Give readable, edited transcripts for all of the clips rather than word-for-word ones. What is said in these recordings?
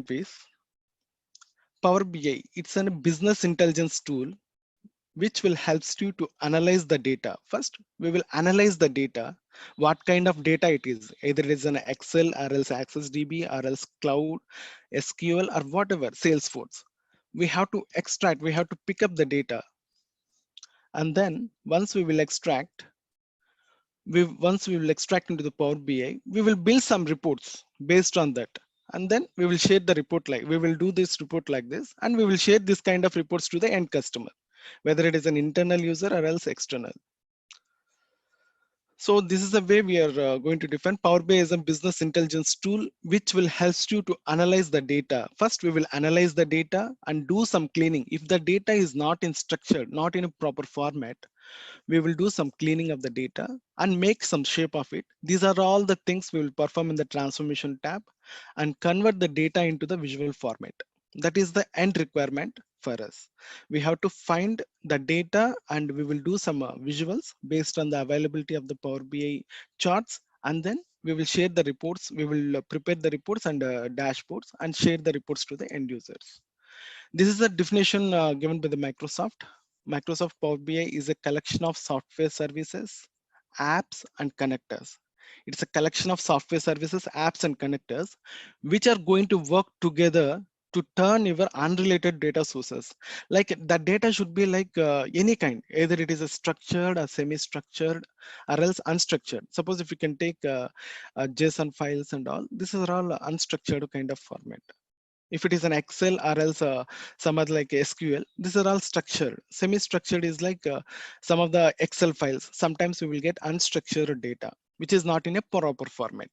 piece. Power BI, it's a business intelligence tool which will helps you to analyze the data. First, we will analyze the data, what kind of data it is. Either it is an Excel or else Access DB or else Cloud, SQL or whatever, Salesforce. We have to extract, we have to pick up the data. And then once we will extract, once we will extract into the Power BI, we will build some reports based on that. And then we will share the report like, we will do this report like this, and we will share this kind of reports to the end customer, whether it is an internal user or else external. So this is the way we are going to define Power BI as a business intelligence tool, which will help you to analyze the data. First, we will analyze the data and do some cleaning. If the data is not in structured, not in a proper format, we will do some cleaning of the data and make some shape of it. These are all the things we will perform in the transformation tab and convert the data into the visual format. That is the end requirement for us. We have to find the data and we will do some visuals based on the availability of the Power BI charts, and then we will share the reports. We will prepare the reports and dashboards and share the reports to the end users. This is a definition given by the Microsoft. Microsoft Power BI is a collection of software services, apps, and connectors. It's a collection of software services, apps, and connectors, which are going to work together to turn your unrelated data sources. Like that data should be like any kind, either it is a structured or semi-structured or else unstructured. Suppose if you can take JSON files and all, this is all unstructured kind of format. If it is an Excel or else some other like SQL, these are all structured. Semi-structured is like some of the Excel files. Sometimes we will get unstructured data, which is not in a proper format.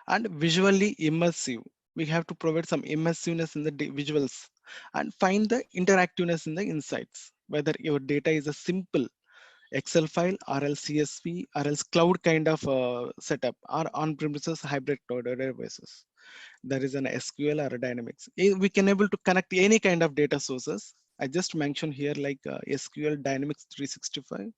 And visually immersive. We have to provide some immersiveness in the visuals and find the interactiveness in the insights. Whether your data is a simple Excel file or else CSV or else cloud kind of setup or on-premises hybrid cloud databases. There is an SQL or a Dynamics. We can able to connect any kind of data sources. I just mentioned here like SQL, Dynamics 365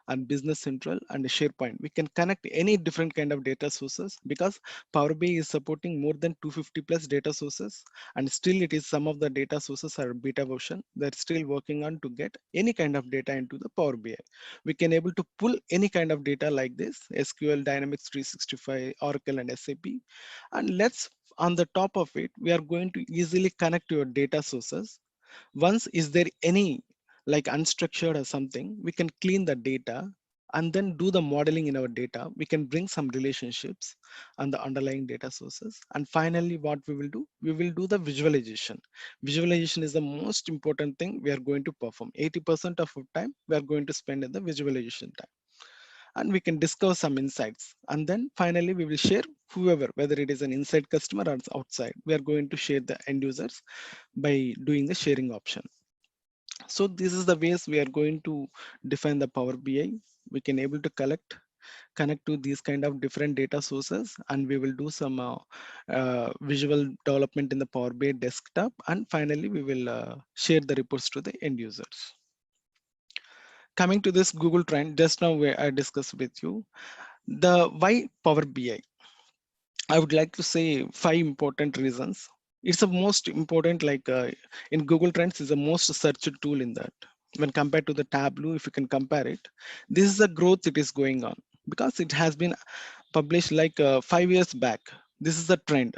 and Business Central and SharePoint. We can connect any different kind of data sources because Power BI is supporting more than 250 plus data sources, and still it is some of the data sources are beta version. They're still working on to get any kind of data into the Power BI. We can able to pull any kind of data like this, SQL, Dynamics 365, Oracle and SAP. And let's on the top of it, we are going to easily connect your data sources. Once is there any like unstructured or something, we can clean the data and then do the modeling in our data. We can bring some relationships on the underlying data sources. And finally, what we will do the visualization. Visualization is the most important thing we are going to perform. 80% of our time we are going to spend in the visualization time. And we can discover some insights. And then finally, we will share whoever, whether it is an inside customer or outside, we are going to share the end users by doing the sharing option. So this is the ways we are going to define the Power BI. We can able to connect to these kind of different data sources, and we will do some visual development in the Power BI desktop. And finally, we will share the reports to the end users. Coming to this Google Trend, just now where I discussed with you, the why Power BI. I would like to say 5 important reasons. It's the most important, like in Google Trends, is the most searched tool in that. When compared to the Tableau, if you can compare it, this is the growth it is going on because it has been published like 5 years back. This is the trend.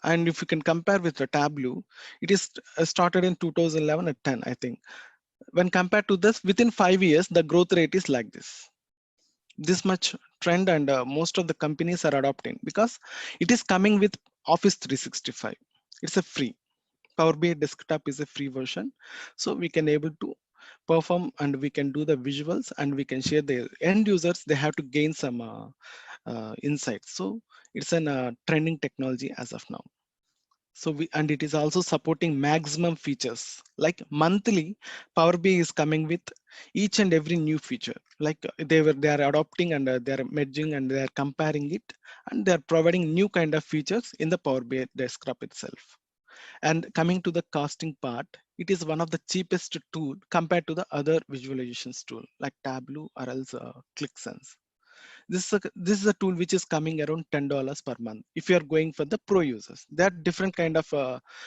And if you can compare with the Tableau, it is started in 2011 at 10, I think. When compared to this, within 5 years, the growth rate is like this much trend, and most of the companies are adopting because it is coming with Office 365. It's a free Power BI desktop is a free version, so we can able to perform and we can do the visuals and we can share the end users. They have to gain some insights. So it's an trending technology as of now. So and it is also supporting maximum features like monthly. Power BI is coming with each and every new feature. Like they are adopting and they are merging and they are comparing it, and they are providing new kind of features in the Power BI desktop itself. And coming to the costing part, it is one of the cheapest tool compared to the other visualizations tool like Tableau or else ClickSense. This is a tool which is coming around $10 per month if you are going for the pro users. There are different kind of